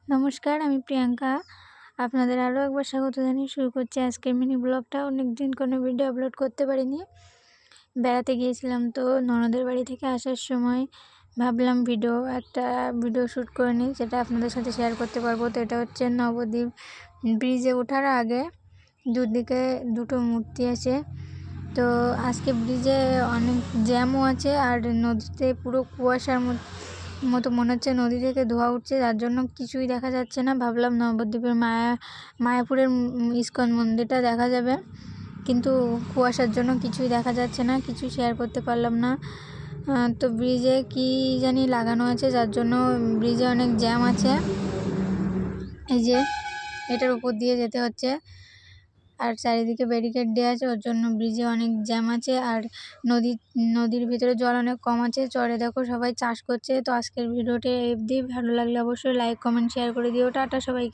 নমস্কার, আমি প্রিয়াঙ্কা। আপনাদের আরও একবার স্বাগত জানিয়ে শুরু করছি আজকের মিনি ব্লগটা। অনেকদিন কোনো ভিডিও আপলোড করতে পারিনি। বেড়াতে গিয়েছিলাম, তো ননদের বাড়ি থেকে আসার সময় ভাবলাম একটা ভিডিও শ্যুট করে নিই, যেটা আপনাদের সাথে শেয়ার করতে পারবো। তো এটা হচ্ছে নবদ্বীপ ব্রিজে ওঠার আগে দুদিকে দুটো মূর্তি আছে। তো আজকে ব্রিজে অনেক জ্যামও আছে, আর নদীতে পুরো কুয়াশার মতো মনে হচ্ছে নদী থেকে ধোঁয়া উঠছে, যার জন্য কিছুই দেখা যাচ্ছে না। ভাবলাম নবদ্বীপের মায়াপুরের ইস্কন মন্দিরটা দেখা যাবে, কিন্তু কুয়াশার জন্য কিছুই দেখা যাচ্ছে না, কিছুই শেয়ার করতে পারলাম না। তো ব্রিজে কি জানি লাগানো আছে, যার জন্য ব্রিজে অনেক জ্যাম আছে। এই যে এটার উপর দিয়ে যেতে হচ্ছে, আর চারিদিকে ব্যারিকেড দেওয়া আছে, ওর জন্য ব্রিজে অনেক জ্যাম আছে। আর নদীর ভিতরে জল অনেক কম আছে। চরে দেখো সবাই চাষ করছে। তো আজকের ভিডিওটি অবধি, ভালো লাগলে অবশ্যই লাইক, কমেন্ট, শেয়ার করে দিও। টাটা সবাই।